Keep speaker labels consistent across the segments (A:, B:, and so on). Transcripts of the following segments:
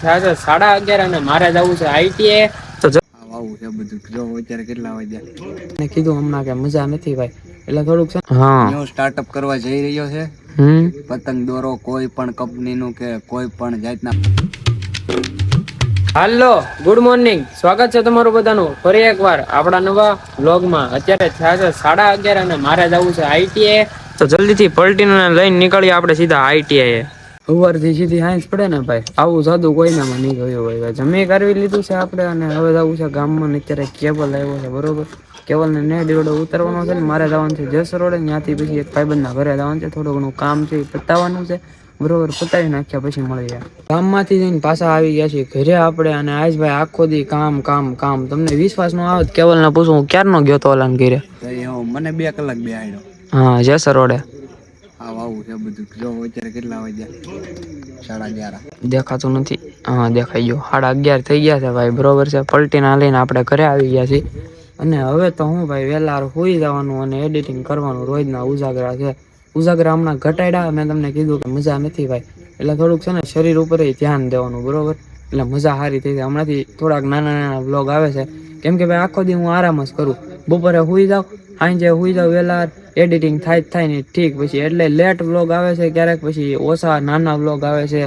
A: થયા છે 11:30 અને મારે જવું છે આઈટીએ. તો
B: આવું છે બધું જો અત્યારે કેટલા વાગ્યા
A: મેં કીધું હમણાં કે મજા નથી ભાઈ, એટલે થોડુંક છે. હા,
B: ન્યૂ સ્ટાર્ટઅપ કરવા જઈ રહ્યો છે. પતંગ દોરો કોઈ પણ કંપનીનું કે કોઈ પણ જાતના.
A: હાલો, ગુડ મોર્નિંગ, સ્વાગત છે તમારું બધાનું ફરી એકવાર આપણા નવા વ્લોગમાં. અત્યારે થયા છે 11:30 અને મારે જવું છે આઈટીએ. તો જલ્દીથી પલટીને લઈને નીકળીએ આપણે સીધા આઈટીએ. સવારથી સીધી સાયન્સ પડે ને ભાઈ, આવું સાદું કોઈનામાં નહીં ગયું હોય. જમી કરવી લીધું છે આપણે અને હવે જવું છે ગામમાં. અત્યારે કેબલ આવ્યો છે બરોબર, કેબલ ને નેટ રોડે ઉતરવાનો છે ને મારે જવાનું છે જસ રોડે. ત્યાંથી પછી એક ભાઈબંધના ઘરે જવાનું છે, થોડું ઘણું કામ છે પતાવવાનું છે બરોબર. પતાવી નાખ્યા પછી મળી જાય. ગામમાંથી જઈને પાછા આવી ગયા છીએ ઘરે આપણે. અને આજભાઈ આખો દી કામ કામ કામ. તમને વિશ્વાસ નો આવે કેવલ ને પૂછું, હું ક્યારનો ગયો તો ઓલાને ઘરે.
B: મને 2 કલાક બેહાડ્યો.
A: હા, જસ રોડે.
B: આવું છે બધું જો અત્યારે કેટલા વાગ્યા 11:30.
A: દેખાતું નથી. હા, દેખાઈ ગયો. 11:30 થઈ ગયા છે ભાઈ બરોબર છે. પલટીના લઈને આપણે ઘરે આવી ગયા છીએ. અને હવે તો હું ભાઈ વહેલા સુઈ જવાનું અને એડિટિંગ કરવાનું રોજના ઉજાગરા છે. ઉજાગરા હમણાં ઘટાડ્યા. મેં તમને કીધું કે મજા નથી ભાઈ, એટલે થોડુંક છે ને શરીર ઉપર ધ્યાન દેવાનું બરોબર, એટલે મજા સારી થઈ જાય. હમણાંથી થોડાક નાના નાના વ્લોગ આવે છે, કેમ કે ભાઈ આખો દી હું આરામ જ કરું. બપોરે સુઈ જાઉં, સાંજે સુઈ જાઉં વહેલા, એડિટિંગ થાય ને ઠીક. પછી એટલે લેટ વ્લોગ આવે છે ક્યારેક, પછી ઓછા નાના વ્લોગ આવે છે.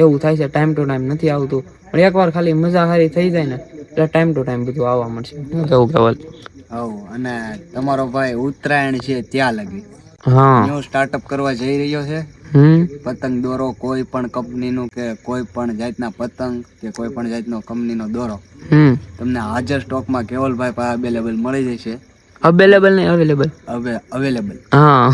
A: એવું થાય છે, ટાઈમ ટુ ટાઈમ નથી આવતું. પણ એકવાર ખાલી મજા સારી થઈ જાય ને એટલે ટાઈમ ટુ ટાઈમ બધું આવવા મળશે. શું કેવું કેવલ?
B: અને તમારો ભાઈ ઉત્તરાયણ છે ત્યાં લગી ન્યૂ સ્ટાર્ટઅપ કરવા જઈ રહ્યો છે. પતંગ દોરો કોઈ પણ કંપનીનું કે કોઈ પણ જાતના પતંગ કે કોઈ પણ જાતનો કંપનીનો દોરો તમને હાજર સ્ટોકમાં કેવલભાઈ પાસે અવેલેબલ મળી જશે.
A: અવેલેબલ નહીં, અવેલેબલ.
B: અવેલેબલ.
A: હા.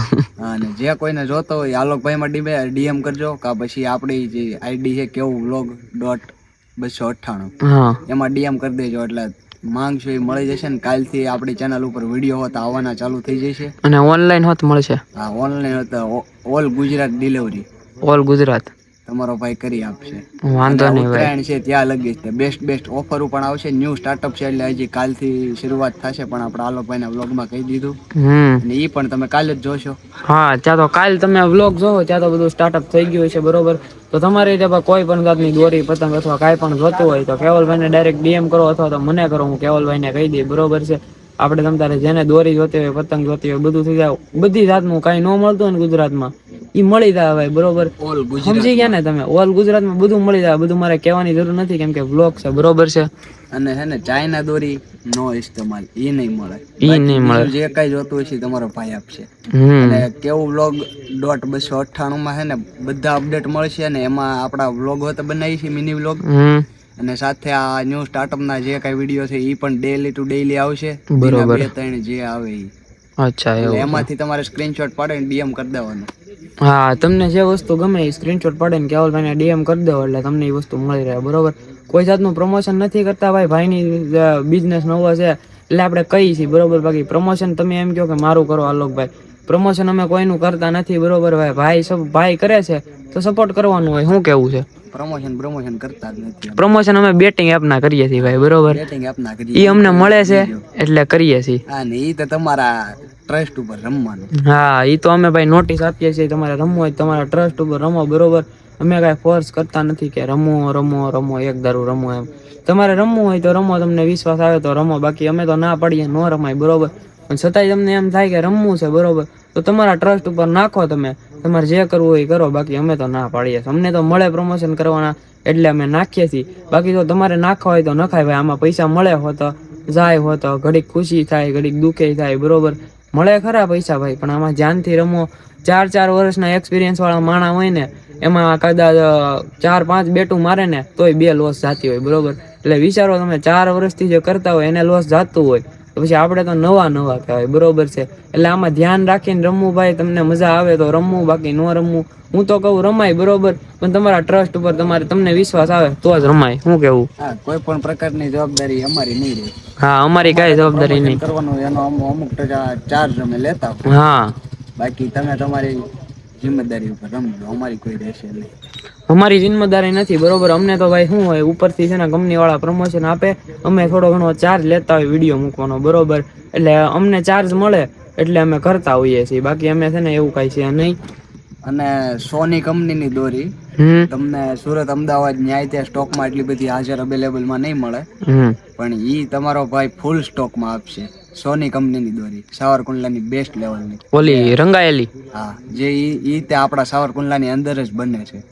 B: અને જે કોઈને જોતો હોય આલોકભાઈમાં ડીએમ કરજો, કા પછી આપણી જે આઈડી છે kevvlog.298 એમાં ડીએમ કરી દેજો. એટલે માંગ છે એ મળી જશે ને કાલથી આપણી ચેનલ ઉપર વિડીયો હોત આવવાના ચાલુ થઈ જશે.
A: અને ઓનલાઈન હોત મળશે.
B: હા, ઓનલાઈન હોત all Gujarat delivery.
A: All Gujarat
B: તમારો ભાઈ કરી આપશે.
A: વાંધો નહીં.
B: ઉત્તરાયણ છે ત્યાં લગી છે. બેસ્ટ ઓફરો પણ આવશે. ન્યૂ સ્ટાર્ટઅપ છે એટલે હજી કાલથી શરૂઆત થશે, પણ આપણે આલોકભાઈના વ્લોગમાં કહી દીધું અને એ પણ તમે કાલે જ જોશો. હા,
A: ત્યાં તો કાલ તમે વ્લોગ જોવો ત્યાં તો બધું સ્ટાર્ટઅપ થઈ ગયું છે બરોબર. તો તમારી રીતે કોઈ પણ જાતની દોરી પતંગ અથવા કાંઈ પણ જોતું હોય તો કેવલભાઈને ડાયરેક્ટ ડીએમ કરો અથવા તો મને કરો, હું કેવલભાઈને કહી દઈ બરોબર છે. આપણે તમ તારે જેને દોરી જોતી હોય, પતંગ જોતી હોય, બધું થઈ જાય. બધી જાતનું કાંઈ ન મળતું હોય ને ગુજરાતમાં ઈ મળી જાય ભાઈ બરોબર. સમજી ગયા ને તમે? ઓલ ગુજરાતમાં બધું મળી જાય. બધું મારે કહેવાની જરૂર નથી, કેમ કે વ્લોગ છે બરોબર છે.
B: અને હે ને ચાઇના દોરી નો ઇસ્તેમાલ ઈ નહીં મળે. જે કઈ જોતું હોય છે તમારો ભાઈ આપશે. અને કેવું vlog.298 માં હે ને બધા અપડેટ મળશે. અને એમાં આપણા વ્લોગ હોય તો બનાવી છે, મિની વ્લોગ. અને સાથે આ ન્યૂ સ્ટાર્ટઅપ ના જે કઈ વિડીયો છે એ પણ ડેલી ટુ ડેલી આવશે. બરોબર. 2-3 જે આવે એ. અચ્છા, એમાંથી તમારે સ્ક્રીનશોટ પાડીને ડીએમ કરી દેવાનું.
A: હા, તમને જે વસ્તુ ગમે એ સ્ક્રીનશોટ પાડીને કેવલભાઈને ડીએમ કરી દો એટલે તમને એ વસ્તુ મળી રહે બરોબર. કોઈ જાતનું પ્રમોશન નથી કરતા ભાઈ. ભાઈની બિઝનેસ નવો છે એટલે આપણે કહીએ છીએ બરોબર. બાકી પ્રમોશન તમે એમ કહો કે મારું કરો આલોકભાઈ, પ્રમોશન અમે કોઈનું કરતા નથી બરોબર. ભાઈ કરે છે તો સપોર્ટ કરવાનું હોય. શું કેવું છે?
B: પ્રમોશન કરતા જ નથી.
A: પ્રમોશન અમે બેટિંગ એપના કરીએ છીએ ભાઈ બરોબર.
B: બેટિંગ એપના કરીએ.
A: ઈ અમને મળે છે એટલે કરીએ છીએ.
B: હા, ને ઈ તો તમારા ટ્રસ્ટ ઉપર રમવાનું.
A: હા, ઈ તો અમે ભાઈ નોટિસ આપીએ છીએ. તમારે રમવું હોય તમારા ટ્રસ્ટ ઉપર રમો બરોબર. અમે કાંઈ ફોર્સ કરતા નથી કે રમો એક દારૂ રમો એમ. તમારે રમવું હોય તો રમો, તમને વિશ્વાસ આવે તો રમો. બાકી અમે તો ના પાડીએ ન રમાય બરોબર. પણ છતાંય તમને એમ થાય કે રમવું છે બરોબર, તો તમારા ટ્રસ્ટ ઉપર નાખો. તમારે જે કરવું હોય એ કરો. બાકી અમે તો ના પાડીએ. અમને તો મળે પ્રમોશન કરવાના એટલે અમે નાખીએ છીએ. બાકી તો તમારે નાખવા હોય તો નખાય ભાઈ. આમાં પૈસા મળે હોતો જાય હોતો, ઘડીક ખુશી થાય, ઘડીક દુઃખે થાય બરોબર. મળે ખરા પૈસા ભાઈ, પણ આમાં ધ્યાનથી રમો. 4 વર્ષના એક્સપિરિયન્સ વાળા માણા હોય ને એમાં કદાચ 4-5 બેટું મારે ને તોય 2 લોસ જાતી હોય બરોબર. એટલે વિચારો તમે 4 વર્ષથી જે કરતા હોય એને લોસ જાતું હોય તો પછી આપણે તો નવા કહેવાય બરોબર છે. એટલે આમાં ધ્યાન રાખીને રમવું ભાઈ. તમને મજા આવે તો રમવું, બાકી ન રમવું. હું તો કહું રમાય બરોબર, પણ તમારા ટ્રસ્ટ ઉપર તમને વિશ્વાસ આવે તો જ રમાય. શું કેવું?
B: હા, કોઈ પણ પ્રકારની જવાબદારી અમારી નહીં રહે.
A: હા, અમારી કઈ જવાબદારી નહીં
B: કરવાનું. એનો અમુક ટકા ચાર્જ અમે લેતા.
A: હા,
B: બાકી તમે તમારી જિમ્મેદારી ઉપર રમજો. અમારી કોઈ રહેશે નહીં.
A: અમારી જિમ્મેદારી નથી બરોબર. અમને તો ભાઈ શું હોય, ઉપરથી છે ને કંપની વાળા પ્રમોશન આપે, અમે થોડો ઘણો ચાર્જ લેતા હોય વિડીયો મૂકવાનો બરોબર. એટલે અમને ચાર્જ મળે એટલે અમે કરતા હોઈએ છીએ. બાકી અમે છે ને એવું કાંઈ છે નહીં.
B: અને સોની કંપનીની દોરી તમને સુરત અમદાવાદ ન્યાય ત્યાં સ્ટોકમાં એટલી બધી હાજર અવેલેબલમાં નહીં મળે, પણ ઈ તમારો ભાઈ ફૂલ સ્ટોકમાં આપશે. સોની કંપનીની દોરી સાવરકુંડલાની બેસ્ટ લેવલની,
A: ઓલી રંગાયેલી.
B: હા, જે ઈ તે આપણા સાવરકુંડલાની અંદર જ બને છે.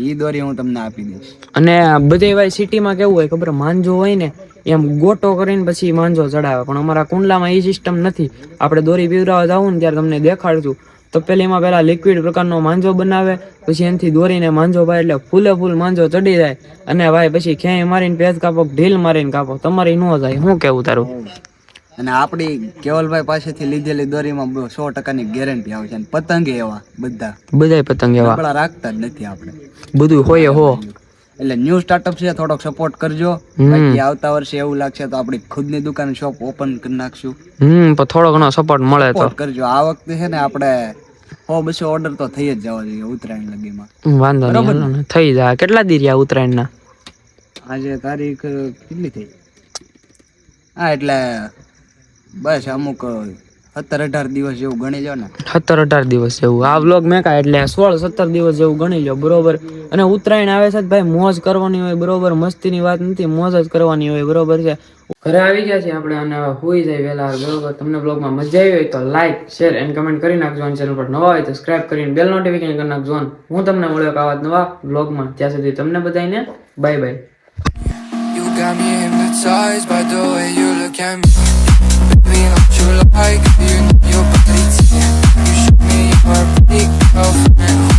B: ઈ દોરી હું તમને આપી દઈશ.
A: અને બધે ભાઈ સિટીમાં કેવું હોય ખબર, માંજો હોય ને એમ ગોટો કરીને પછી માંજો ચડાવે, પણ અમારા કુંડલામાં એ સિસ્ટમ નથી. આપણે દોરી પીવરાવા જાવું ને ત્યારે તમને દેખાડશું. તો પેલીમાં પેલા લિક્વિડ પ્રકારનો માંજો બનાવે, પછી એનાથી દોરીને માંજો ભાઈ એટલે ફૂલે ફૂલ માંજો ચડી જાય. અને ભાઈ પછી ખેંય મારીને પેજ કાપો, ઢીલ મારીને કાપો, તમારી ન જાય. શું કેવું તારું?
B: અને આપણી કેવલભાઈ પાસેથી લીધેલી દોરીમાં 100%ની ગેરંટી આવે છે. અને પતંગ એવા બધાય
A: પતંગ એવા
B: નકળા રાખતા જ નથી આપણે,
A: બધું હોય હો.
B: એટલે ન્યૂ સ્ટાર્ટઅપ છે, થોડોક સપોર્ટ કરજો. બાકી આવતા વર્ષે એવું લાગશે તો આપણી ખુદની દુકાન શોપ ઓપન કરી નાખશું.
A: પણ થોડો ઘણો સપોર્ટ મળે તો
B: કરજો. આ વખતે છે ને આપણે 100-200 ઓર્ડર તો થઈ જ જવા જોઈએ ઉત્તરાયણ લગીમાં.
A: વાંધો નહીં, થઈ જાય. કેટલા દી રહ્યા ઉત્તરાયણ ના?
B: આજે તારીખ કેટલી થઈ? હા, એટલે બસ અમુક 17-18 દિવસ જેવું ગણી લો ને. 17-18 દિવસ જેવું. આ વ્લોગ મેં કા એટલે 16-17 દિવસ જેવું ગણી લો, બરોબર. અને ઉત્તરાયણ આવે છે ભાઈ, મોજ કરવાની હોય, બરોબર. મસ્તીની વાત નથી, મોજ જ કરવાની હોય, બરોબર છે. ઘરે આવી ગયા છે આપણે અને હવે હોઈ જાય વહેલા, બરોબર. તમને બ્લોગમાં મજા આવી હોય તો લાઈક, શેર એન્ડ કમેન્ટ કરી નાખજો. અને ચેનલ પર નવા હોય તો સબસ્ક્રાઇબ કરીને બેલ નોટિફિકેશન કરી નાખજો. હું તમને મળ્યો આવા નવા બ્લોગમાં. ત્યાં સુધી તમને બધાને bye bye.
C: You got me hypnotized by the way you look at me. Baby, don't you like you know your body? You show me your pretty girlfriend.